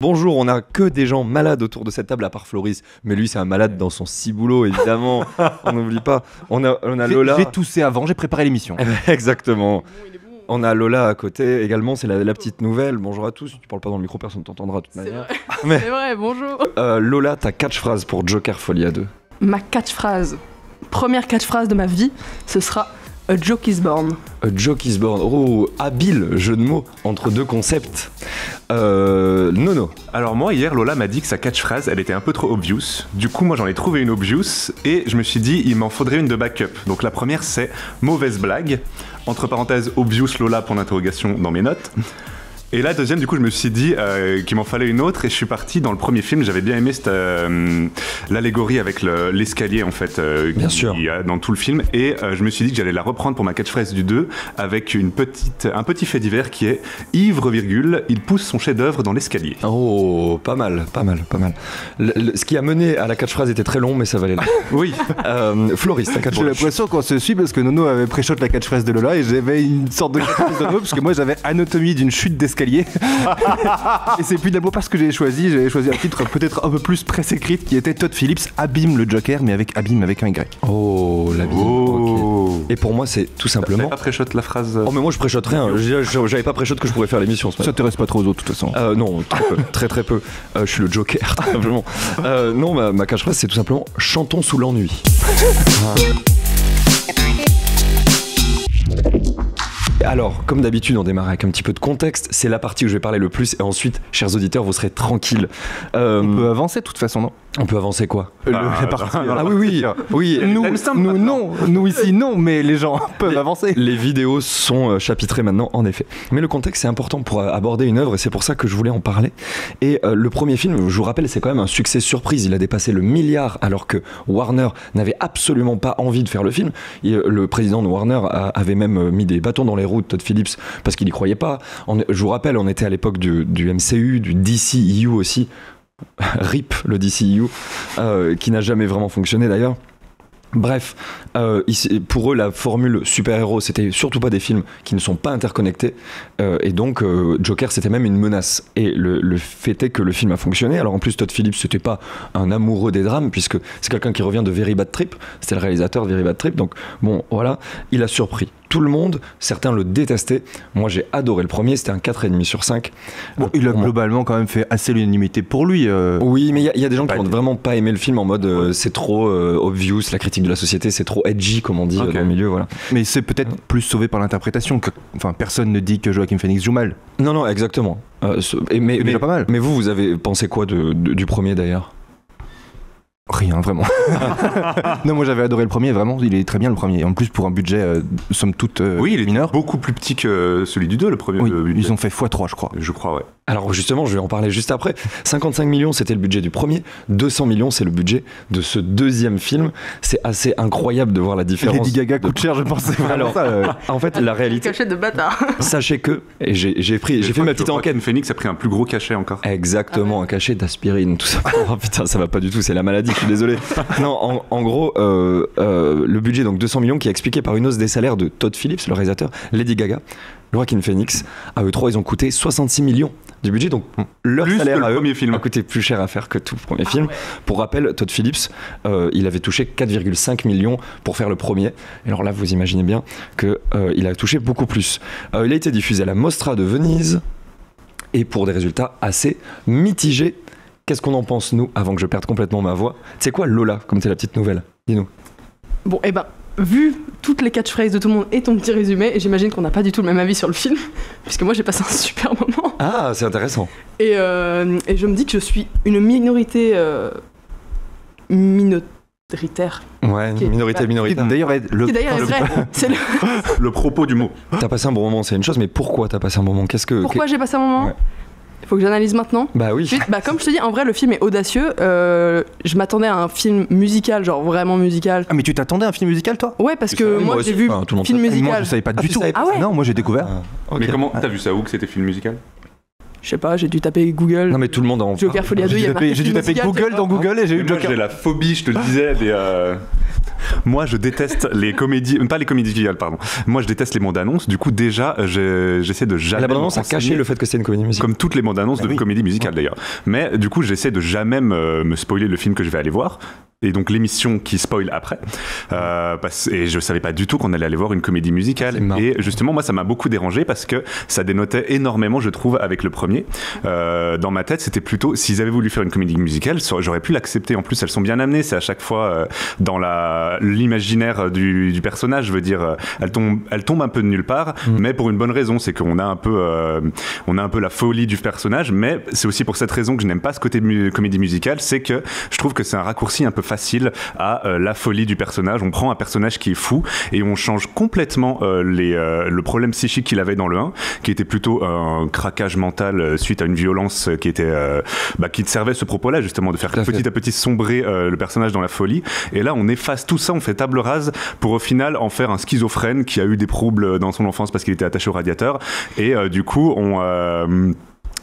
Bonjour, on a que des gens malades autour de cette table à part Floris, mais lui c'est un malade dans son ciboulot évidemment, on n'oublie pas. On a Lola. J'ai toussé avant, j'ai préparé l'émission. Exactement. On a Lola à côté également, c'est la petite nouvelle. Bonjour à tous, tu parles pas dans le micro, personne ne t'entendra de toute manière. Mais... C'est vrai, bonjour. Lola, ta catchphrase pour Joker Folia 2. Ma catchphrase, première catchphrase de ma vie, ce sera A joke is born. A joke is born. Oh, habile jeu de mots entre deux concepts. Nono. Alors moi hier Lola m'a dit que sa catchphrase elle était un peu trop obvious. Du coup moi j'en ai trouvé une obvious et je me suis dit il m'en faudrait une de backup. Donc la première c'est mauvaise blague. Entre parenthèses obvious Lola pour l'interrogation dans mes notes. Et la deuxième, du coup, je me suis dit qu'il m'en fallait une autre et je suis parti dans le premier film. J'avais bien aimé l'allégorie avec l'escalier, en fait, qu'il y a dans tout le film. Et je me suis dit que j'allais la reprendre pour ma catchphrase du 2 avec un petit fait divers qui est « Ivre, virgule, il pousse son chef-d'œuvre dans l'escalier ». Oh, pas mal. Ce qui a mené à la catchphrase était très long, mais ça valait le coup. Oui. Floris, ta catchphrase. J'ai l'impression qu'on se suit parce que Nono avait pré-shot la catchphrase de Lola et j'avais une sorte de catchphrase de Nono parce que moi j'avais anatomie d'une chute d'escalier. Et c'est plus d'abord parce que j'avais choisi un titre peut-être un peu plus presse écrite qui était Todd Phillips, Abîme le Joker, mais abîme avec un Y. Oh, l'abîme. Oh. Okay. Et pour moi, c'est tout simplement. T'avais pas pré-shot la phrase Oh, mais moi je pré-shot rien. J'avais pas pré-shot que je pourrais faire l'émission. Ça t'intéresse pas trop aux autres, de toute façon. Non, très peu. Je suis le Joker, tout simplement. Non, ma catchphrase, c'est tout simplement chantons sous l'ennui. Alors, comme d'habitude, on démarre avec un petit peu de contexte. C'est la partie où je vais parler le plus et ensuite, chers auditeurs, vous serez tranquilles. On peut avancer de toute façon, non ? On peut avancer quoi ? La partie. Ah oui. Nous ici non, mais les gens peuvent avancer. Les vidéos sont chapitrées maintenant, en effet. Mais le contexte, c'est important pour aborder une œuvre et c'est pour ça que je voulais en parler. Et le premier film, je vous rappelle, c'est quand même un succès surprise. Il a dépassé le milliard alors que Warner n'avait absolument pas envie de faire le film. Le président de Warner avait même mis des bâtons dans les roues de Todd Phillips parce qu'il n'y croyait pas. Je vous rappelle, on était à l'époque du MCU, du DCEU aussi. RIP le DCEU, qui n'a jamais vraiment fonctionné d'ailleurs. Bref, pour eux la formule super-héros c'était surtout pas des films qui ne sont pas interconnectés et donc Joker c'était même une menace et le fait est que le film a fonctionné. Alors en plus Todd Phillips c'était pas un amoureux des drames puisque c'est quelqu'un qui revient de Very Bad Trip, c'était le réalisateur de Very Bad Trip, donc bon voilà, il a surpris tout le monde, certains le détestaient. Moi j'ai adoré le premier, c'était un 4,5 sur 5. Bon, il a globalement quand même fait assez l'unanimité pour lui. Oui, mais il y a des gens qui n'ont vraiment pas aimé le film en mode c'est trop obvious, la critique de la société, c'est trop edgy comme on dit dans le milieu, voilà. Mais c'est peut-être plus sauvé par l'interprétation. Enfin, personne ne dit que Joaquin Phoenix joue mal. Non, exactement. Mais déjà pas mal. Mais vous avez pensé quoi du premier d'ailleurs ? Rien, vraiment. Non, moi j'avais adoré le premier, vraiment, il est très bien le premier. En plus, pour un budget, somme toute oui, il est mineur. Beaucoup plus petit que celui du 2, le premier. Oui, ils ont fait x3, je crois. Je crois, ouais. Alors justement, je vais en parler juste après. 55 millions, c'était le budget du premier. 200 millions, c'est le budget de ce deuxième film. C'est assez incroyable de voir la différence. Lady Gaga coûte cher, je pensais vraiment. Alors, ça. En fait, la réalité... Cachet de bâtard. Sachez que, et j'ai fait ma petite enquête. Phoenix a pris un plus gros cachet encore. Exactement, un cachet d'aspirine, tout ça. Oh putain, ça va pas du tout, c'est la maladie, je suis désolé. Non, en gros, le budget, donc 200 millions, qui est expliqué par une hausse des salaires de Todd Phillips, le réalisateur, Lady Gaga, Joaquin Phoenix. À eux trois, ils ont coûté 66 millions du budget, donc leur plus salaire que à eux film a coûté plus cher à faire que tout le premier film. Pour rappel, Todd Phillips, il avait touché 4,5 millions pour faire le premier. Et alors là, vous imaginez bien qu'il a touché beaucoup plus. Il a été diffusé à la Mostra de Venise et pour des résultats assez mitigés. Qu'est-ce qu'on en pense, nous, avant que je perde complètement ma voix ? C'est quoi Lola, comme c'est la petite nouvelle ? Dis-nous. Bon, vu toutes les catchphrases de tout le monde et ton petit résumé, j'imagine qu'on n'a pas du tout le même avis sur le film, puisque moi j'ai passé un super moment. Ah, c'est intéressant. Et je me dis que je suis une minorité minoritaire. Ouais, minoritaire. D'ailleurs, Qui d'ailleurs est vrai. C'est le propos du mot. T'as passé un bon moment, c'est une chose, mais pourquoi t'as passé un bon moment ? Pourquoi j'ai passé un moment ? Il faut que j'analyse maintenant. Bah oui. Comme je te dis, en vrai, le film est audacieux. Je m'attendais à un film musical, genre vraiment musical. Ah, mais tu t'attendais à un film musical, toi ? Ouais, parce que moi j'ai vu film musical. Moi, je savais pas du tout. Ah ouais ? Non, moi j'ai découvert. Okay. Mais comment t'as vu ça où que c'était film musical ? Je sais pas, j'ai dû taper Google. Non, mais tout le monde en Joker Folia 2, j'ai dû taper Google dans Google et j'ai eu Joker. J'ai la phobie, je te le disais, des. Moi, je déteste les comédies, pas les comédies musicales, pardon. Moi, je déteste les bandes annonces. Du coup, déjà, j'essaie de jamais. La bande annonce a caché le fait que c'était une comédie musicale. Comme toutes les bandes annonces de comédies musicales d'ailleurs. Mais du coup, j'essaie de jamais me spoiler le film que je vais aller voir. Et donc l'émission qui spoil après. Et je savais pas du tout qu'on allait aller voir une comédie musicale. Et justement, moi, ça m'a beaucoup dérangé parce que ça dénotait énormément, je trouve, avec le premier. Dans ma tête, c'était plutôt, s'ils avaient voulu faire une comédie musicale, j'aurais pu l'accepter. En plus, elles sont bien amenées. C'est à chaque fois dans l'imaginaire du personnage. Je veux dire, elle tombe un peu de nulle part, mais pour une bonne raison. C'est qu'on a un peu la folie du personnage, mais c'est aussi pour cette raison que je n'aime pas ce côté comédie musicale. C'est que je trouve que c'est un raccourci un peu facile à la folie du personnage. On prend un personnage qui est fou et on change complètement le problème psychique qu'il avait dans le 1, qui était plutôt un craquage mental suite à une violence qui servait ce propos-là, justement, de faire petit à petit sombrer le personnage dans la folie. Et là, on efface tout ça, on fait table rase pour au final en faire un schizophrène qui a eu des troubles dans son enfance parce qu'il était attaché au radiateur. Et du coup,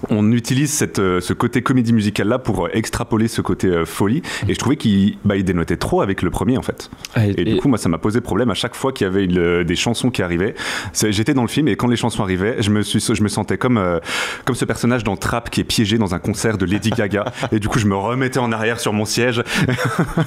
on utilise ce côté comédie musicale là pour extrapoler ce côté folie, et je trouvais qu'il dénotait trop avec le premier en fait. Et du coup, moi, ça m'a posé problème à chaque fois qu'il y avait des chansons qui arrivaient. J'étais dans le film et quand les chansons arrivaient, je me sentais comme ce personnage dans Trap qui est piégé dans un concert de Lady Gaga et du coup je me remettais en arrière sur mon siège.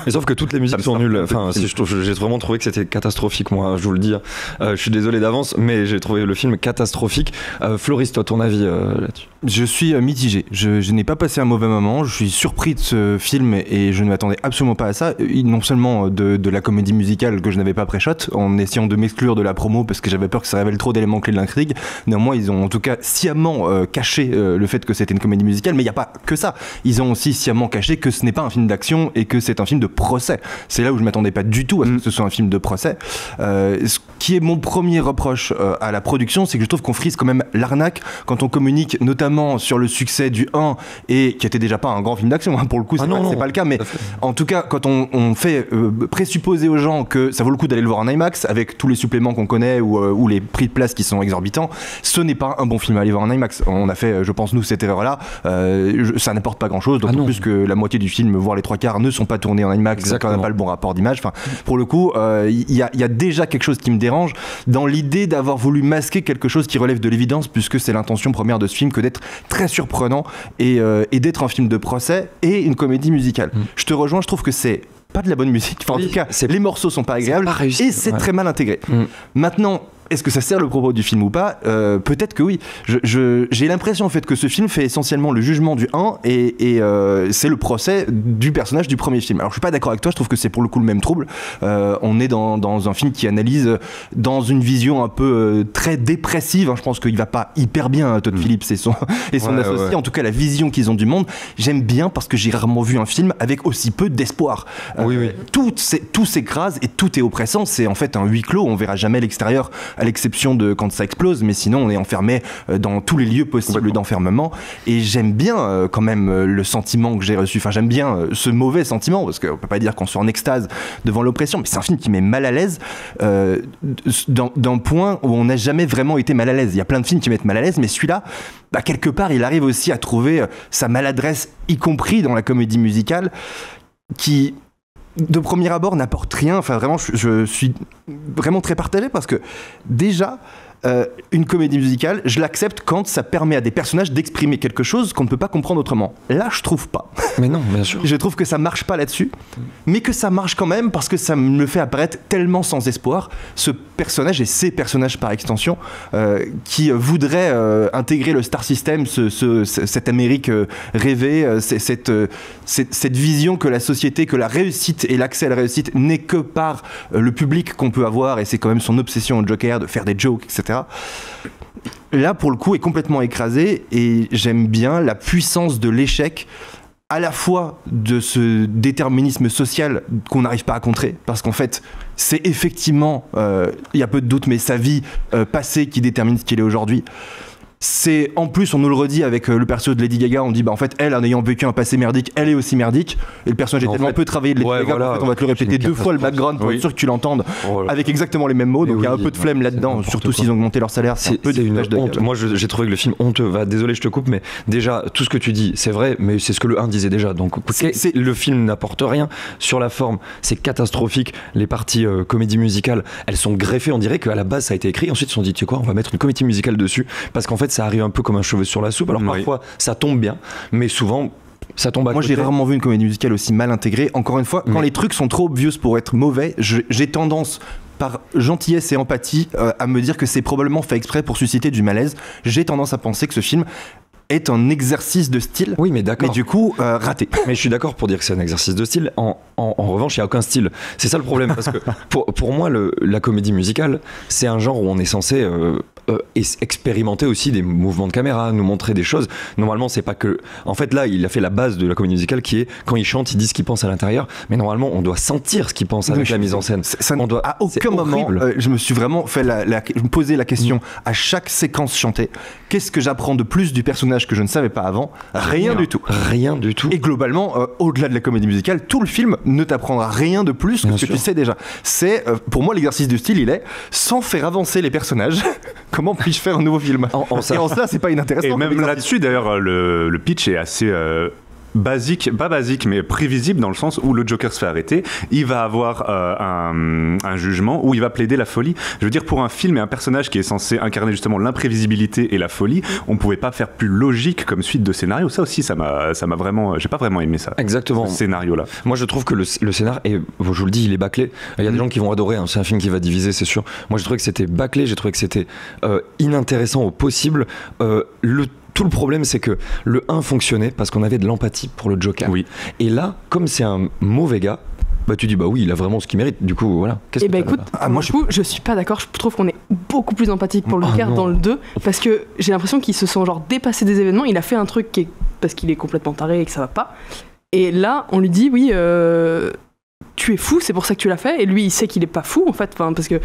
Et sauf que toutes les musiques sont nulles. Enfin, j'ai vraiment trouvé que c'était catastrophique, moi, je vous le dis. Je suis désolé d'avance, mais j'ai trouvé le film catastrophique. Floris, toi, ton avis là-dessus? Je suis mitigé. Je n'ai pas passé un mauvais moment. Je suis surpris de ce film et je ne m'attendais absolument pas à ça. Non seulement de la comédie musicale que je n'avais pas pré-shot, en essayant de m'exclure de la promo parce que j'avais peur que ça révèle trop d'éléments clés de l'intrigue. Néanmoins, ils ont en tout cas sciemment caché le fait que c'était une comédie musicale, mais il n'y a pas que ça. Ils ont aussi sciemment caché que ce n'est pas un film d'action et que c'est un film de procès. C'est là où je ne m'attendais pas du tout à ce que ce soit un film de procès. Ce qui est mon premier reproche à la production, c'est que je trouve qu'on frise quand même l'arnaque quand on communique notamment sur le succès du 1 et qui était déjà pas un grand film d'action, hein, pour le coup, c'est pas le cas, mais en tout cas, quand on fait présupposer aux gens que ça vaut le coup d'aller le voir en IMAX avec tous les suppléments qu'on connaît ou les prix de place qui sont exorbitants, ce n'est pas un bon film à aller voir en IMAX. On a fait, je pense, nous, cette erreur-là. Ça n'apporte pas grand-chose, d'autant plus que la moitié du film, voire les 3/4, ne sont pas tournés en IMAX, donc on n'a pas le bon rapport d'image. Enfin, pour le coup, il y a déjà quelque chose qui me dérange dans l'idée d'avoir voulu masquer quelque chose qui relève de l'évidence, puisque c'est l'intention première de ce film que d'être très surprenant et d'être un film de procès et une comédie musicale. Je te rejoins, je trouve que c'est pas de la bonne musique. Enfin, en tout cas, les morceaux sont pas agréables et c'est très mal intégré. Maintenant, est-ce que ça sert le propos du film ou pas ? Peut-être que oui. J'ai l'impression en fait que ce film fait essentiellement le jugement du 1 et c'est le procès du personnage du premier film. Alors je suis pas d'accord avec toi, je trouve que c'est pour le coup le même trouble. On est dans un film qui analyse dans une vision un peu très dépressive. Je pense qu'il va pas hyper bien, Todd Phillips et son associé. En tout cas, la vision qu'ils ont du monde, j'aime bien parce que j'ai rarement vu un film avec aussi peu d'espoir. Tout s'écrase et tout est oppressant. C'est en fait un huis clos. On verra jamais l'extérieur, à l'exception de quand ça explose, mais sinon on est enfermé dans tous les lieux possibles d'enfermement. Et j'aime bien quand même le sentiment que j'ai reçu. Enfin, j'aime bien ce mauvais sentiment, parce qu'on peut pas dire qu'on soit en extase devant l'oppression, mais c'est un film qui met mal à l'aise d'un point où on n'a jamais vraiment été mal à l'aise. Il y a plein de films qui mettent mal à l'aise, mais celui-là, quelque part, il arrive aussi à trouver sa maladresse, y compris dans la comédie musicale, qui de premier abord n'apporte rien. Enfin, vraiment, je suis vraiment très partagé parce que déjà, une comédie musicale, je l'accepte quand ça permet à des personnages d'exprimer quelque chose qu'on ne peut pas comprendre autrement. Là, je trouve pas. Mais non, bien sûr. Je trouve que ça marche pas là-dessus, mais que ça marche quand même parce que ça me le fait apparaître tellement sans espoir, ce personnage et ces personnages par extension qui voudraient intégrer le Star System, cette Amérique rêvée, cette vision que la société, que la réussite et l'accès à la réussite n'est que par le public qu'on peut avoir, et c'est quand même son obsession au Joker de faire des jokes, etc. Là, pour le coup, est complètement écrasé, et j'aime bien la puissance de l'échec, à la fois de ce déterminisme social qu'on n'arrive pas à contrer, parce qu'en fait, c'est effectivement, il y a peu de doute, mais sa vie passée qui détermine ce qu'il est aujourd'hui. c'est en plus on nous le redit avec le perso de Lady Gaga, on dit bah en fait elle en ayant vécu un passé merdique elle est aussi merdique et le personnage est tellement peu travaillé de Lady Gaga voilà, en fait, on va te le répéter 2 fois le background pour être sûr que tu l'entendes avec exactement les mêmes mots, donc il y a un peu de flemme là-dedans, surtout s'ils ont augmenté leur salaire, c'est un peu une honte. Moi j'ai trouvé que le film honteux, désolé je te coupe, mais déjà tout ce que tu dis c'est vrai, mais c'est ce que le 1 disait déjà, donc le film n'apporte rien sur la forme, c'est catastrophique, les parties comédie musicale elles sont greffées, on dirait qu'à la base ça a été écrit, ensuite ils se sont dit tu sais quoi on va mettre une comédie musicale dessus, parce qu'en fait ça arrive un peu comme un cheveu sur la soupe, alors parfois ça tombe bien, mais souvent ça tombe à côté. Moi j'ai rarement vu une comédie musicale aussi mal intégrée, encore une fois, quand les trucs sont trop obvious pour être mauvais, j'ai tendance par gentillesse et empathie à me dire que c'est probablement fait exprès pour susciter du malaise. J'ai tendance à penser que ce film est un exercice de style, oui, mais d'accord. Mais du coup raté. Mais je suis d'accord pour dire que c'est un exercice de style. En revanche, il n'y a aucun style. C'est ça le problème, parce que pour moi, la comédie musicale, c'est un genre où on est censé expérimenter aussi des mouvements de caméra, nous montrer des choses. Normalement, c'est pas que. En fait, là, il a fait la base de la comédie musicale, qui est quand il chante, il dit ce qu'il pense à l'intérieur. Mais normalement, on doit sentir ce qu'il pense avec la mise en scène. À aucun moment, je me suis vraiment fait poser la question à chaque séquence chantée. Qu'est-ce que j'apprends de plus du personnage que je ne savais pas avant? Rien du tout. Rien du tout. Et globalement, au-delà de la comédie musicale, tout le film ne t'apprendra rien de plus que ce que tu sais déjà. C'est, pour moi, l'exercice du style, il est, sans faire avancer les personnages, comment puis-je faire un nouveau film? Et en cela, c'est pas inintéressant. Et même là-dessus, d'ailleurs, le pitch est assez... pas basique, mais prévisible dans le sens où le Joker se fait arrêter, il va avoir un jugement où il va plaider la folie. Je veux dire, pour un film et un personnage qui est censé incarner justement l'imprévisibilité et la folie, on pouvait pas faire plus logique comme suite de scénario. Ça aussi, ça m'a vraiment, j'ai pas vraiment aimé ça. Exactement. Ce scénario-là. Moi, je trouve que le scénar, et je vous le dis, il est bâclé. Il y a des gens qui vont adorer, c'est un film qui va diviser, c'est sûr. Moi, j'ai trouvé que c'était bâclé, j'ai trouvé que c'était inintéressant au possible. Tout le problème, c'est que le 1 fonctionnait parce qu'on avait de l'empathie pour le Joker. Oui. Et là, comme c'est un mauvais gars, tu dis oui, il a vraiment ce qu'il mérite. Du coup, voilà. Écoute, je suis pas d'accord. Je trouve qu'on est beaucoup plus empathique pour le Joker dans le 2, parce que j'ai l'impression qu'il se sent dépassé des événements. Il a fait un truc parce qu'il est complètement taré et que ça va pas. Et là, on lui dit oui, tu es fou, c'est pour ça que tu l'as fait. Et lui, il sait qu'il est pas fou en fait, parce que.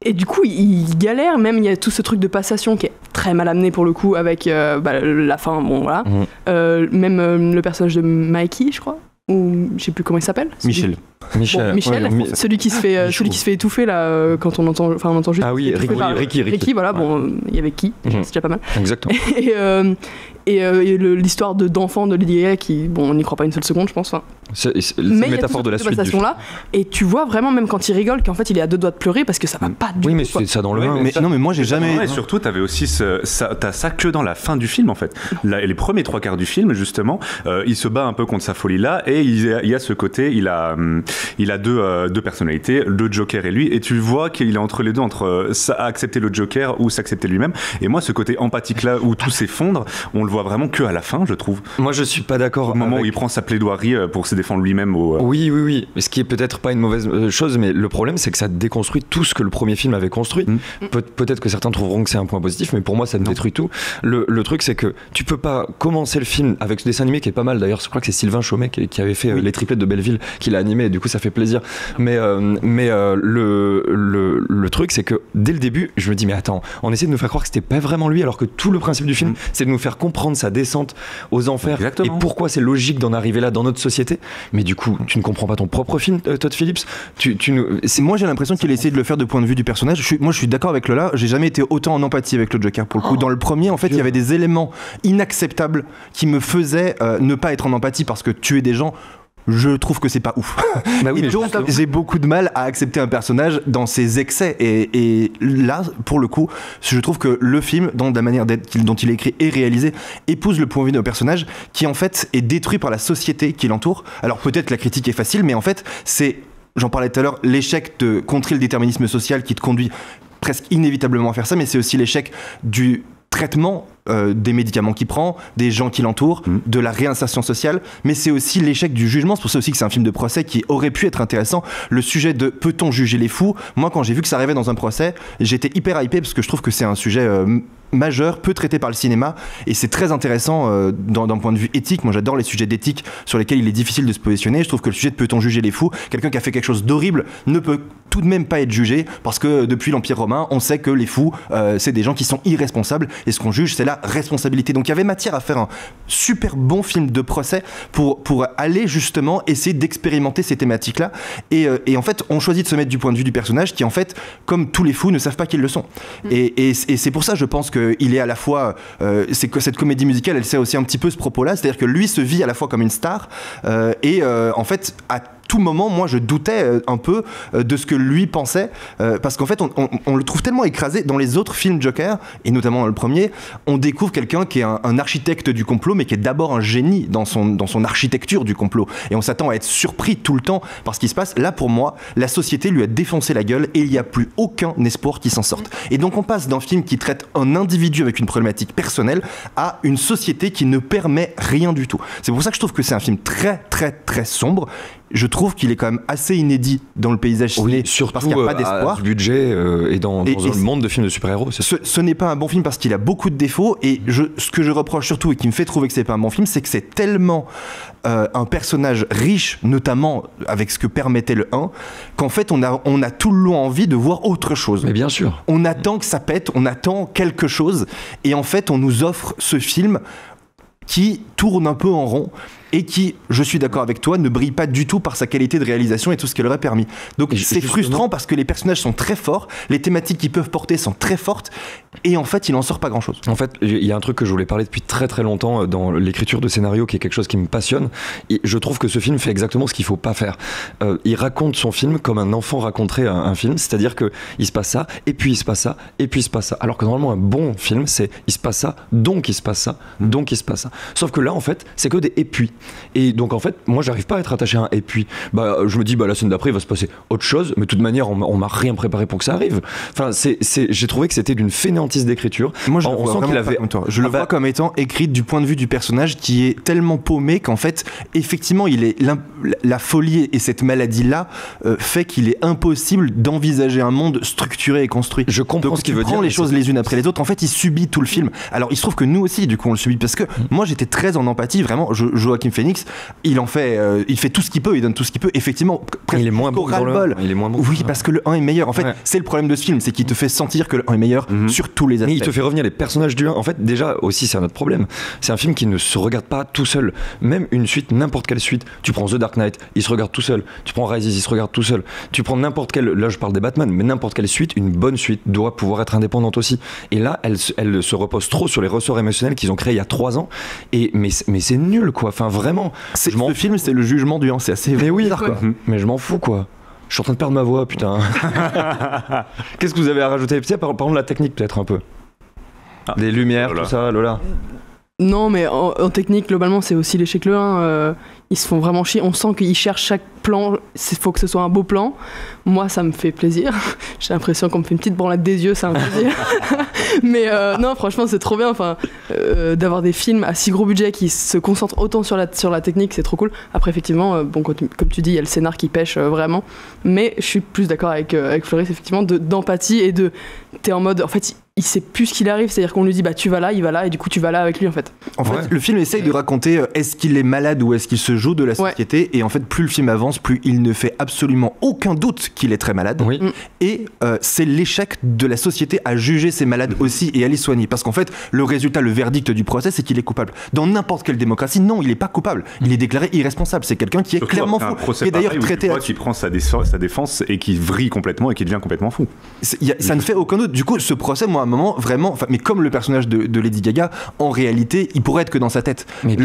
Et du coup, il galère, même il y a tout ce truc de passation qui est très mal amené pour le coup, avec la fin, bon voilà. Même le personnage de Mikey, je crois, ou je sais plus comment il s'appelle. Michel. Celui qui se fait étouffer là quand on entend juste. Ah oui, Ricky, voilà, bon, il y avait qui, c'est déjà pas mal. Exactement. Et l'histoire d'enfant de Lady Gaga qui, bon, on n'y croit pas une seule seconde, je pense. C'est une métaphore de la suite du film. Et tu vois vraiment, même quand il rigole, qu'en fait il est à 2 doigts de pleurer parce que ça va pas du tout. Oui, mais c'est ça dans le 1. Mais moi j'ai jamais. Et surtout, t'avais aussi t'as ça que dans la fin du film en fait. Les premiers 3/4 du film, justement, il se bat un peu contre sa folie là, et il y a ce côté, il a deux personnalités, le Joker et lui, et tu vois qu'il est entre les deux, entre accepter le Joker ou s'accepter lui-même. Et moi, ce côté empathique là où tout s'effondre, on le voit vraiment que à la fin, je trouve. Moi, je suis pas d'accord. Au moment où il prend sa plaidoirie pour se défendre lui-même. Oui. Mais ce qui est peut-être pas une mauvaise chose, mais le problème, c'est que ça déconstruit tout ce que le premier film avait construit. Peut-être que certains trouveront que c'est un point positif, mais pour moi, ça détruit tout. Le truc, c'est que tu peux pas commencer le film avec ce dessin animé qui est pas mal. D'ailleurs, je crois que c'est Sylvain Chaumet qui avait fait les triplettes de Belleville, qui l'a animé, et du coup, ça fait plaisir. Mais le truc, c'est que dès le début, je me dis, mais attends, on essaie de nous faire croire que c'était pas vraiment lui, alors que tout le principe du film, c'est de nous faire comprendre sa descente aux enfers. Exactement. Et pourquoi c'est logique d'en arriver là dans notre société. Mais du coup, tu ne comprends pas ton propre film, Todd Phillips. Moi, j'ai l'impression qu'il a essayé de le faire de point de vue du personnage. Je suis d'accord avec Lola, j'ai jamais été autant en empathie avec le Joker pour le coup. Dans le premier, en fait, il y avait des éléments inacceptables qui me faisaient ne pas être en empathie, parce que tuer des gens, je trouve que c'est pas ouf. Et donc j'ai beaucoup de mal à accepter un personnage dans ses excès, et là pour le coup je trouve que le film, dans la manière dont il est écrit et réalisé, épouse le point de vue d'un personnage qui en fait est détruit par la société qui l'entoure. Alors peut-être que la critique est facile, mais en fait c'est, j'en parlais tout à l'heure, l'échec de contrer le déterminisme social qui te conduit presque inévitablement à faire ça, mais c'est aussi l'échec du traitement des médicaments qu'il prend, des gens qui l'entourent, de la réinsertion sociale, mais c'est aussi l'échec du jugement. C'est pour ça aussi que c'est un film de procès qui aurait pu être intéressant. Le sujet de peut-on juger les fous, moi quand j'ai vu que ça arrivait dans un procès, j'étais hyper hypé, parce que je trouve que c'est un sujet majeur, peu traité par le cinéma, et c'est très intéressant d'un point de vue éthique. Moi j'adore les sujets d'éthique sur lesquels il est difficile de se positionner. Je trouve que le sujet de peut-on juger les fous, quelqu'un qui a fait quelque chose d'horrible ne peut tout de même pas être jugé, parce que depuis l'Empire romain on sait que les fous c'est des gens qui sont irresponsables, et ce qu'on juge c'est la responsabilité. Donc il y avait matière à faire un super bon film de procès pour aller justement essayer d'expérimenter ces thématiques là, et en fait on choisit de se mettre du point de vue du personnage qui en fait, comme tous les fous, ne savent pas qu'ils le sont. Et c'est pour ça je pense qu'il est à la fois c'est que cette comédie musicale elle sait aussi un petit peu ce propos là, c'est-à-dire que lui se vit à la fois comme une star en fait à tout moment, moi, je doutais un peu de ce que lui pensait, parce qu'en fait, on le trouve tellement écrasé dans les autres films Joker, et notamment dans le premier, on découvre quelqu'un qui est un architecte du complot, mais qui est d'abord un génie dans son architecture du complot. Et on s'attend à être surpris tout le temps par ce qui se passe. Là, pour moi, la société lui a défoncé la gueule, et il n'y a plus aucun espoir qui s'en sorte. Et donc, on passe d'un film qui traite un individu avec une problématique personnelle à une société qui ne permet rien du tout. C'est pour ça que je trouve que c'est un film très, très, très sombre. Je trouve qu'il est quand même assez inédit dans le paysage ciné, surtout parce qu'il n'y a pas d'espoir. Du budget et dans le monde de films de super-héros. Ce n'est pas un bon film parce qu'il a beaucoup de défauts, et ce que je reproche surtout et qui me fait trouver que c'est pas un bon film, c'est que c'est tellement un personnage riche, notamment avec ce que permettait le 1, qu'en fait on a tout le long envie de voir autre chose. Mais bien sûr. On attend que ça pète, on attend quelque chose, et en fait on nous offre ce film qui tourne un peu en rond, et qui, je suis d'accord avec toi, ne brille pas du tout par sa qualité de réalisation et tout ce qu'elle aurait permis. Donc c'est frustrant parce que les personnages sont très forts, les thématiques qu'ils peuvent porter sont très fortes, et en fait il en sort pas grand chose. En fait il y a un truc que je voulais parler depuis très très longtemps dans l'écriture de scénario, qui est quelque chose qui me passionne, et je trouve que ce film fait exactement ce qu'il faut pas faire. Il raconte son film comme un enfant raconterait un film, c'est-à-dire que il se passe ça, et puis il se passe ça, et puis il se passe ça, alors que normalement un bon film c'est il se passe ça, donc il se passe ça, donc il se passe ça. Sauf que là en fait c'est que des et puis. Et donc en fait moi j'arrive pas à être attaché à un et puis. Je me dis la scène d'après il va se passer autre chose, mais de toute manière on m'a rien préparé pour que ça arrive. Enfin j'ai trouvé que c'était d'une fainéantise d'écriture. Moi je le vois vraiment pas comme toi. Je le vois comme étant écrit du point de vue du personnage qui est tellement paumé qu'en fait effectivement il est la folie et cette maladie là fait qu'il est impossible d'envisager un monde structuré et construit. Je comprends donc, ce qu'il veut dire. Il prend les choses les unes après les autres. En fait il subit tout le film. Alors il se trouve que nous aussi du coup on le subit, parce que moi j'étais très en empathie vraiment. Joaquin Phoenix il fait tout ce qu'il peut, il donne tout ce qu'il peut. Effectivement, il est moins bon que dans le 1. Il est moins bon. Oui, parce que le 1 est meilleur. En fait, c'est le problème de ce film, c'est qu'il te fait sentir que le 1 est meilleur sur tous les aspects. Mais il te fait revenir les personnages du 1. En fait, déjà aussi, c'est un autre problème. C'est un film qui ne se regarde pas tout seul. Même une suite, n'importe quelle suite. Tu prends The Dark Knight, il se regarde tout seul. Tu prends Rises, il se regarde tout seul. Tu prends n'importe quelle, là je parle des Batman, mais n'importe quelle suite, une bonne suite doit pouvoir être indépendante aussi. Et là, elle se repose trop sur les ressorts émotionnels qu'ils ont créés il y a 3 ans. Mais c'est nul, quoi. Enfin, vraiment. Ce film, c'est le jugement du 1, c'est assez bizarre, quoi. Mais je m'en fous, quoi. Je suis en train de perdre ma voix, putain. Qu'est-ce que vous avez à rajouter? Par exemple, la technique, peut-être un peu. Des lumières, tout ça, Lola. Non, mais en technique, globalement, c'est aussi l'échec le 1. Ils se font vraiment chier. On sent qu'ils cherchent chaque plan. Il faut que ce soit un beau plan. Moi, ça me fait plaisir. J'ai l'impression qu'on me fait une petite branlette des yeux, c'est un plaisir. Mais non, franchement, c'est trop bien. Enfin, d'avoir des films à si gros budget qui se concentrent autant sur la technique, c'est trop cool. Après, effectivement, comme tu dis, il y a le scénar qui pêche vraiment. Mais je suis plus d'accord avec Floris, effectivement, d'empathie et de... T'es en mode... En fait, il sait plus ce qu'il arrive, c'est-à-dire qu'on lui dit tu vas là, il va là, et du coup tu vas là avec lui en fait. En fait, le film essaye de raconter est-ce qu'il est malade ou est-ce qu'il se joue de la société, et en fait plus le film avance, plus il ne fait absolument aucun doute qu'il est très malade, et c'est l'échec de la société à juger ces malades aussi et à les soigner, parce qu'en fait le résultat, le verdict du procès, c'est qu'il est coupable. Dans n'importe quelle démocratie, non, il est pas coupable, il est déclaré irresponsable, c'est quelqu'un qui est clairement fou, qui est d'ailleurs traité qui prend sa défense et qui vrille complètement et qui devient complètement fou. Ça ne fait aucun doute. Du coup ce procès, moi à un moment vraiment, mais comme le personnage de Lady Gaga, en réalité il pourrait être que dans sa tête. Mais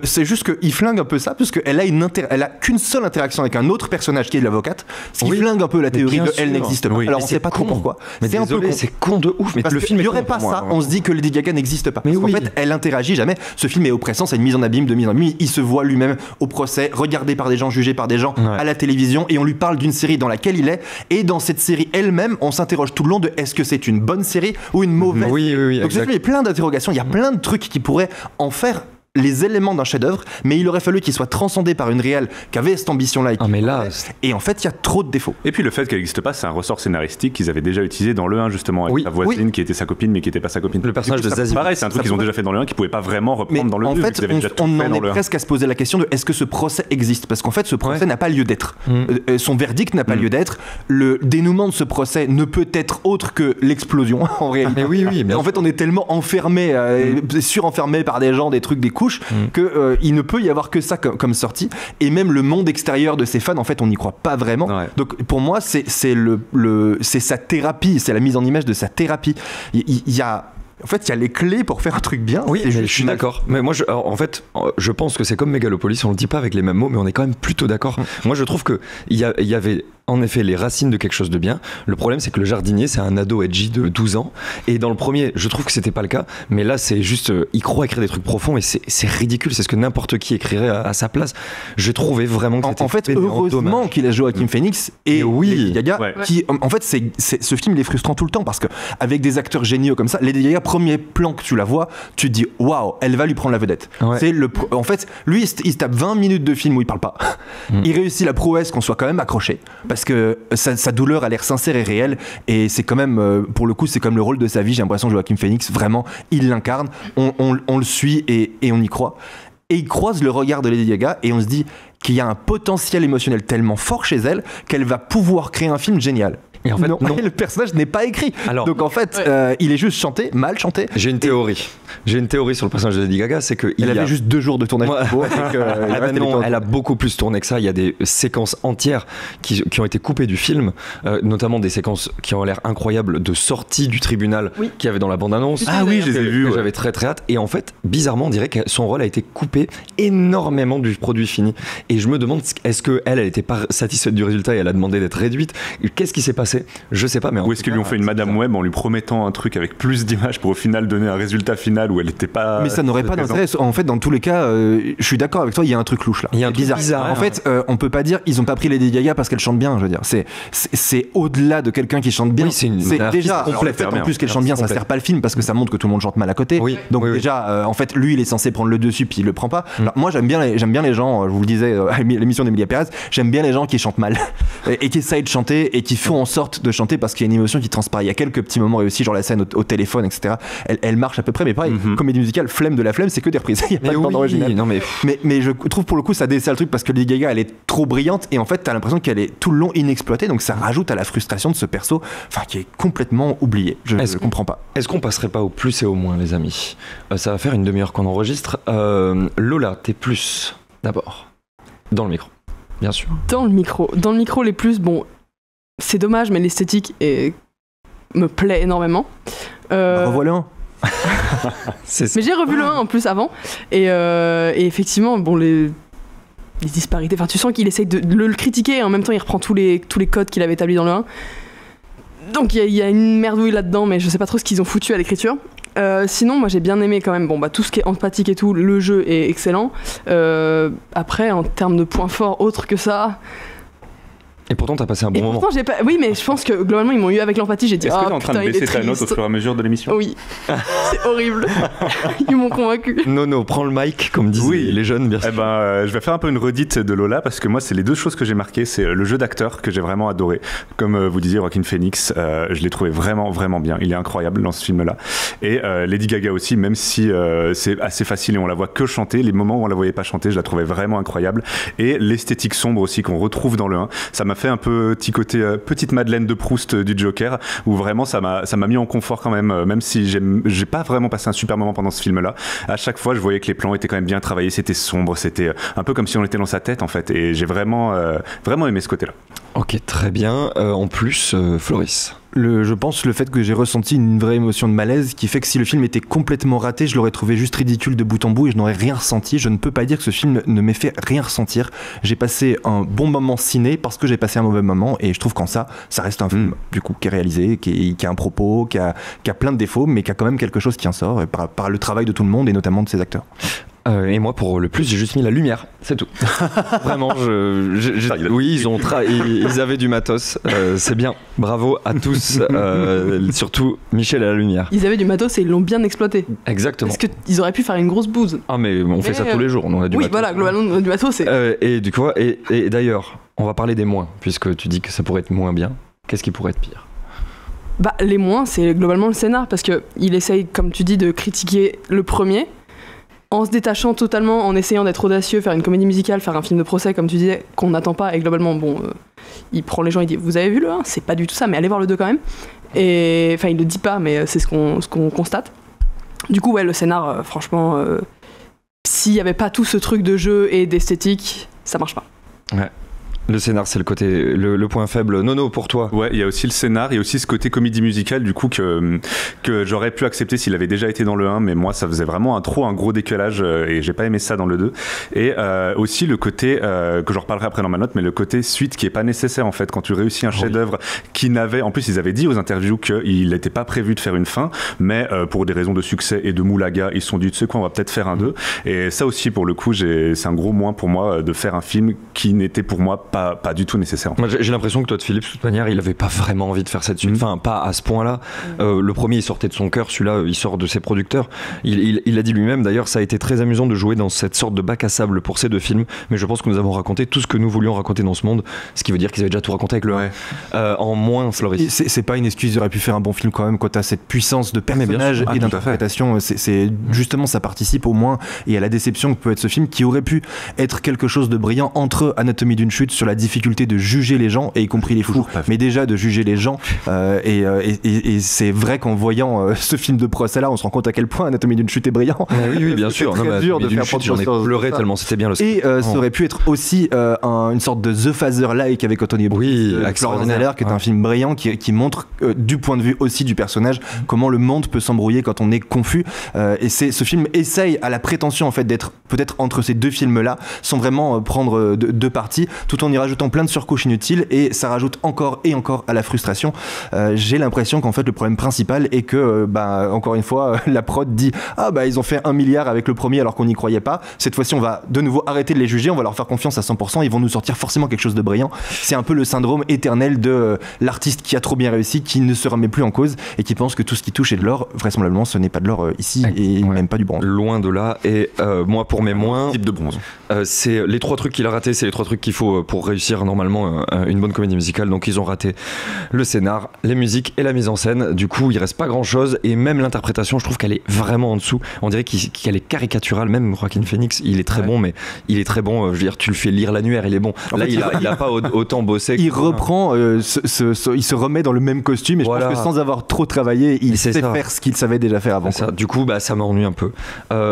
c'est juste qu'il flingue un peu ça, parce qu'elle a qu'une seule interaction avec un autre personnage qui est l'avocate, ce qui flingue un peu la théorie de elle n'existe pas. Alors on sait pas trop pourquoi. Mais c'est un peu con. C'est con de ouf. Mais parce le film il y aurait pas ça, on se dit que Lady Gaga n'existe pas. Parce qu'en fait elle interagit jamais. Ce film est oppressant, c'est une mise en abîme de mise en abîme. Il se voit lui-même au procès, regardé par des gens, jugé par des gens à la télévision, et on lui parle d'une série dans laquelle il est, et dans cette série elle-même on s'interroge tout le long de est-ce que c'est une bonne série ou une mauvaise. Oui, donc ce film, il y a plein d'interrogations, il y a plein de trucs qui pourraient en faire les éléments d'un chef-d'œuvre, mais il aurait fallu qu'il soit transcendé par une réal qui avait cette ambition-là. Ah, mais là, Et en fait, il y a trop de défauts. Et puis le fait qu'elle n'existe pas, c'est un ressort scénaristique qu'ils avaient déjà utilisé dans le 1 justement, avec sa voisine qui était sa copine mais qui n'était pas sa copine. Le personnage de Zazie. Pareil, c'est un truc qu'ils ont déjà fait dans le 1 qu'ils pouvaient pas vraiment reprendre dans le 2. En fait, on en est presque à se poser la question de est-ce que ce procès existe ? Parce qu'en fait, ce procès n'a pas lieu d'être. Son verdict n'a pas lieu d'être. Le dénouement de ce procès ne peut être autre que l'explosion en réalité. Mais oui, en fait, on est tellement enfermé, surenfermé par des gens, des trucs, des couches, que il ne peut y avoir que ça comme sortie. Et même le monde extérieur de ses fans, en fait, on n'y croit pas vraiment. Ouais. Donc pour moi, c'est sa thérapie, c'est la mise en image de sa thérapie. Il y a les clés pour faire un truc bien. Oui, mais je suis d'accord. Mais moi, je pense que c'est comme Megalopolis, on le dit pas avec les mêmes mots, mais on est quand même plutôt d'accord. Moi, je trouve qu'il y avait en effet les racines de quelque chose de bien. Le problème, c'est que le jardinier, c'est un ado edgy de 12 ans. Et dans le premier, je trouve que c'était pas le cas. Mais là, c'est juste, il croit écrire des trucs profonds et c'est ridicule. C'est ce que n'importe qui écrirait à sa place. Je trouvais vraiment que c'était en fait, heureusement qu'il a Joaquin Phoenix et Lady Gaga, qui, en fait, ce film, il est frustrant tout le temps parce que avec des acteurs géniaux comme ça, Lady Gaga, premier plan que tu la vois, tu te dis waouh, elle va lui prendre la vedette. Ouais. En fait, lui, il se tape 20 minutes de film où il parle pas. Il réussit la prouesse qu'on soit quand même accroché parce que sa douleur a l'air sincère et réelle, et c'est quand même, pour le coup, c'est comme le rôle de sa vie. J'ai l'impression que Joaquin Phoenix, vraiment, il l'incarne, on le suit et on y croit. Et il croise le regard de Lady Gaga et on se dit qu'il y a un potentiel émotionnel tellement fort chez elle qu'elle va pouvoir créer un film génial. Et en fait, non. Le personnage n'est pas écrit. Alors, donc en fait, il est juste chanté, mal chanté. J'ai une théorie. J'ai une théorie sur le personnage de Lady Gaga, c'est que elle avait juste 2 jours de tournage. Elle a beaucoup plus tourné que ça. Il y a des séquences entières qui ont été coupées du film, notamment des séquences qui ont l'air incroyables de sortie du tribunal qu'il y avait dans la bande-annonce. Ah oui, je les ai vues. J'avais très très hâte. Et en fait, bizarrement, on dirait que son rôle a été coupé énormément du produit fini. Et je me demande, est-ce qu'elle n'était pas satisfaite du résultat et elle a demandé d'être réduite ? Qu'est-ce qui s'est passé ? Je sais pas, mais ou est-ce qu'ils lui ont fait une Madame Web en lui promettant un truc avec plus d'images pour au final donner un résultat final où elle n'était pas. Mais ça n'aurait pas d'intérêt. En fait, dans tous les cas, je suis d'accord avec toi, il y a un truc louche là. Il y a un truc bizarre. En fait, on peut pas dire ils ont pas pris Lady Gaga parce qu'elle chante bien. Je veux dire, c'est au-delà de quelqu'un qui chante bien. Oui, c'est déjà le fait en plus qu'elle chante bien, ça sert pas le film parce que ça montre que tout le monde chante mal à côté. Oui. Donc déjà, en fait, lui, il est censé prendre le dessus puis il le prend pas. Alors, moi, j'aime bien les gens. Je vous le disais à l'émission d'Emilia Pérez, j'aime bien les gens qui chantent mal et qui essayent de chanter et qui font en sorte de chanter parce qu'il y a une émotion qui transparaît. Il y a quelques petits moments réussis, genre la scène au téléphone, etc. Elle marche à peu près, mais pareil, comédie musicale, flemme de la flemme, c'est que des reprises. Il n'y a pas de bande originale. Non, mais je trouve pour le coup ça dessert le truc parce que Lady Gaga elle est trop brillante et en fait t'as l'impression qu'elle est tout le long inexploitée, donc ça rajoute à la frustration de ce perso, qui est complètement oublié. Je ne comprends pas. Est-ce qu'on passerait pas au plus et au moins, les amis ? Ça va faire une demi-heure qu'on enregistre. Lola, t'es plus d'abord dans le micro, bien sûr. Dans le micro, les plus, bon, c'est dommage, mais l'esthétique me plaît énormément. Revoilà un. Mais j'ai revu le 1 en plus avant, et effectivement, bon, les disparités, tu sens qu'il essaye de le critiquer et en même temps il reprend tous les codes qu'il avait établis dans le 1. Donc il y a une merdouille là-dedans, mais je sais pas trop ce qu'ils ont foutu à l'écriture. Sinon, moi j'ai bien aimé quand même tout ce qui est empathique et tout, le jeu est excellent. Après, en termes de points forts autres que ça. Et pourtant, t'as passé un bon moment. Oui, mais je pense que globalement, ils m'ont eu avec l'empathie. J'ai dit, est-ce que t'es en train de baisser ta note au fur et à mesure de l'émission ? Oui. C'est horrible. Ils m'ont convaincu. Non, prends le mic, comme disent les jeunes, bien sûr. Je vais faire un peu une redite de Lola, parce que moi, c'est les 2 choses que j'ai marquées. C'est le jeu d'acteur que j'ai vraiment adoré. Comme vous disiez, Joaquin Phoenix, je l'ai trouvé vraiment, vraiment bien. Il est incroyable dans ce film-là. Et Lady Gaga aussi, même si c'est assez facile et on la voit que chanter, les moments où on la voyait pas chanter, je la trouvais vraiment incroyable. Et l'esthétique sombre aussi qu'on retrouve dans le 1, ça m'a fait un petit côté petite Madeleine de Proust du Joker, où vraiment ça m'a mis en confort quand même si j'ai pas vraiment passé un super moment pendant ce film-là. À chaque fois, je voyais que les plans étaient quand même bien travaillés, c'était sombre, c'était un peu comme si on était dans sa tête en fait, et j'ai vraiment aimé ce côté-là. Ok, très bien. En plus, Floris. Je pense le fait que j'ai ressenti une vraie émotion de malaise qui fait que si le film était complètement raté, je l'aurais trouvé juste ridicule de bout en bout et je n'aurais rien ressenti. Je ne peux pas dire que ce film ne m'ait fait rien ressentir. J'ai passé un bon moment ciné parce que j'ai passé un mauvais moment, et je trouve qu'en ça reste un film du coup qui est réalisé, qui a un propos, qui a plein de défauts, mais qui a quand même quelque chose qui en sort par le travail de tout le monde et notamment de ses acteurs. Et moi, pour le plus, j'ai juste mis la lumière, c'est tout. Vraiment, oui, ils avaient du matos, c'est bien. Bravo à tous, surtout Michel à la lumière. Ils avaient du matos et ils l'ont bien exploité. Exactement. Parce qu'ils auraient pu faire une grosse bouse. Ah, mais on fait ça tous les jours, on a du oui, matos. voilà, globalement, on a du matos. Et du coup, et d'ailleurs, on va parler des moins, puisque tu dis que ça pourrait être moins bien. Qu'est-ce qui pourrait être pire ? Bah, les moins, c'est globalement le scénar, parce qu'il essaye, comme tu dis, de critiquer le premier, en se détachant totalement, en essayant d'être audacieux, faire une comédie musicale, faire un film de procès, comme tu disais, qu'on n'attend pas, et globalement, il prend les gens, il dit « Vous avez vu le 1 ? C'est pas du tout ça, mais allez voir le 2 quand même ». Et enfin, il le dit pas, mais c'est ce qu'on constate. Du coup, ouais, le scénar, franchement, s'il y avait pas tout ce truc de jeu et d'esthétique, ça marche pas. Ouais. Le scénar, c'est le point faible. Nono, pour toi. Ouais, il y a aussi le scénar, il y a aussi ce côté comédie musicale, du coup, que j'aurais pu accepter s'il avait déjà été dans le 1, mais moi, ça faisait vraiment un gros décalage, et j'ai pas aimé ça dans le 2. Et aussi le côté, que j'en reparlerai après dans ma note, mais le côté suite qui est pas nécessaire, en fait, quand tu réussis un chef-d'œuvre qui n'avait, en plus, ils avaient dit aux interviews qu'il n'était pas prévu de faire une fin, mais pour des raisons de succès et de moulaga, ils se sont dit, tu sais quoi, on va peut-être faire un 2. Et ça aussi, pour le coup, c'est un gros moins pour moi de faire un film qui n'était pour moi pas du tout nécessaire. Moi, j'ai l'impression que Todd Phillips, de toute manière, il avait pas vraiment envie de faire cette suite. Enfin, pas à ce point-là. Le premier, il sortait de son cœur. Celui-là, il sort de ses producteurs. Il a dit lui-même, d'ailleurs, ça a été très amusant de jouer dans cette sorte de bac à sable pour ces deux films. Mais je pense que nous avons raconté tout ce que nous voulions raconter dans ce monde. Ce qui veut dire qu'ils avaient déjà tout raconté avec le 1. En moins, Floris. C'est pas une excuse, il aurait pu faire un bon film quand même quand t'as cette puissance de personnage et d'interprétation. C'est justement, ça participe au moins et à la déception que peut être ce film, qui aurait pu être quelque chose de brillant entre Anatomie d'une chute sur la difficulté de juger les gens, et y compris les fous, mais déjà de juger les gens. Et c'est vrai qu'en voyant ce film de procès là, on se rend compte à quel point Anatomie d'une chute est brillant. Oui, bien sûr. C'est très dur de faire prendre j'en ai pleuré tellement c'était bien le script. Et ça aurait pu être aussi une sorte de The Father-like avec Anthony Florence Zeller, qui est un film brillant qui montre du point de vue aussi du personnage comment le monde peut s'embrouiller quand on est confus. Et ce film essaye, à la prétention en fait d'être peut-être entre ces deux films là, sans vraiment prendre deux parties, tout en y rajoutant plein de surcouches inutiles, et ça rajoute encore et encore à la frustration. J'ai l'impression qu'en fait le problème principal est que encore une fois la prod dit ils ont fait 1 milliard avec le premier alors qu'on n'y croyait pas. Cette fois-ci on va de nouveau arrêter de les juger, on va leur faire confiance à 100%, ils vont nous sortir forcément quelque chose de brillant. C'est un peu le syndrome éternel de l'artiste qui a trop bien réussi, qui ne se remet plus en cause et qui pense que tout ce qui touche est de l'or. Vraisemblablement ce n'est pas de l'or ici, et même pas du bronze. Loin de là. Et moi pour mes moins, type de bronze. C'est les 3 trucs qu'il a ratés, c'est les 3 trucs qu'il faut pour réussir normalement une bonne comédie musicale. Donc ils ont raté le scénar, les musiques et la mise en scène. Du coup il reste pas grand chose, et même l'interprétation, je trouve qu'elle est vraiment en dessous. On dirait qu'elle est caricaturale. Même Joaquin Phoenix, il est très bon, mais il est très bon, je veux dire, tu le fais lire l'annuaire, il est bon. Là il a pas autant bossé. Il reprend il se remet dans le même costume, et je pense que sans avoir trop travaillé, il sait faire ce qu'il savait déjà faire avant. Du coup ça m'ennuie un peu.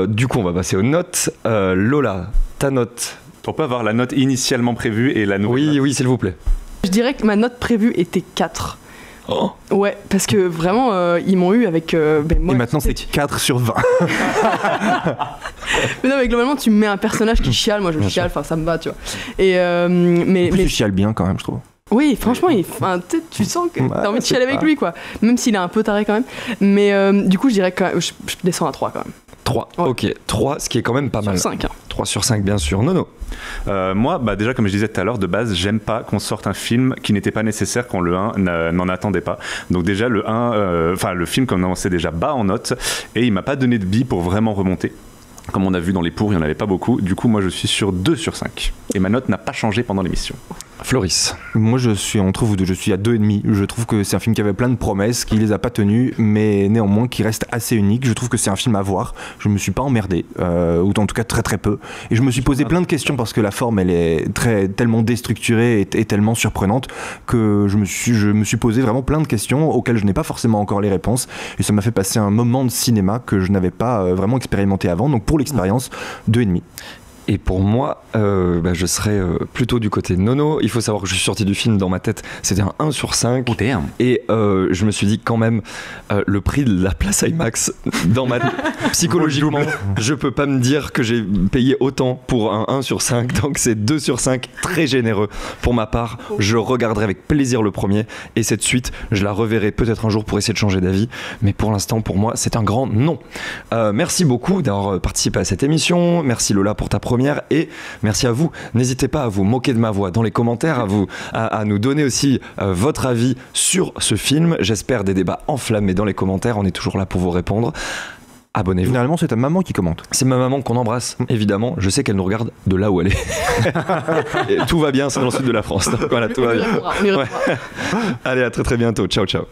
Du coup on va passer aux notes. Lola, ta note? On peut avoir la note initialement prévue et la nouvelle. Oui, s'il vous plaît. Je dirais que ma note prévue était 4. Oh. Ouais, parce que vraiment, ils m'ont eu avec... moi, et maintenant, c'est 4 sur 20. Mais non, mais globalement, tu me mets un personnage qui chiale, moi je chiale, enfin ça me va, tu vois. Et, mais tu chiales bien quand même, je trouve. Oui, franchement, tu sens que t'as envie de chialer avec lui, quoi. Même s'il est un peu taré quand même. Mais du coup, je dirais que je descends à 3 quand même. 3, ok. 3, ce qui est quand même pas mal. Sur 5. 3 sur 5, bien sûr. Nono. Moi, déjà, comme je disais tout à l'heure, de base, j'aime pas qu'on sorte un film qui n'était pas nécessaire quand le 1 n'en attendait pas. Donc déjà, le film, comme on sait déjà, bas en note, et il m'a pas donné de billes pour vraiment remonter. Comme on a vu dans les pour, il n'y en avait pas beaucoup. Du coup, moi, je suis sur 2 sur 5. Et ma note n'a pas changé pendant l'émission. Floris. Moi, je suis à 2,5. Je trouve que c'est un film qui avait plein de promesses, qui les a pas tenues, mais néanmoins qui reste assez unique. Je trouve que c'est un film à voir. Je me suis pas emmerdé, ou en tout cas très très peu. Et je me suis posé plein de questions parce que la forme, elle est tellement déstructurée et tellement surprenante que je me suis posé vraiment plein de questions auxquelles je n'ai pas forcément encore les réponses. Et ça m'a fait passer un moment de cinéma que je n'avais pas vraiment expérimenté avant. Donc pour l'expérience, 2,5. Et pour moi, je serais plutôt du côté de Nono. Il faut savoir que je suis sorti du film dans ma tête, c'était un 1 sur 5. Oh, damn. Et je me suis dit quand même, le prix de la place IMAX, dans ma psychologiquement, je peux pas me dire que j'ai payé autant pour un 1 sur 5. Donc c'est 2 sur 5, très généreux. Pour ma part, je regarderai avec plaisir le premier. Et cette suite, je la reverrai peut-être un jour pour essayer de changer d'avis. Mais pour l'instant, pour moi, c'est un grand non. Merci beaucoup d'avoir participé à cette émission. Merci Lola pour ta première. Et merci à vous. N'hésitez pas à vous moquer de ma voix dans les commentaires, à nous donner aussi votre avis sur ce film. J'espère des débats enflammés dans les commentaires. On est toujours là pour vous répondre. Abonnez-vous. Généralement, c'est ta maman qui commente. C'est ma maman qu'on embrasse, évidemment. Je sais qu'elle nous regarde de là où elle est. Et tout va bien, c'est dans le sud de la France. Donc voilà, tout va bien. On y répondra. Ouais. Allez, à très très bientôt. Ciao, ciao.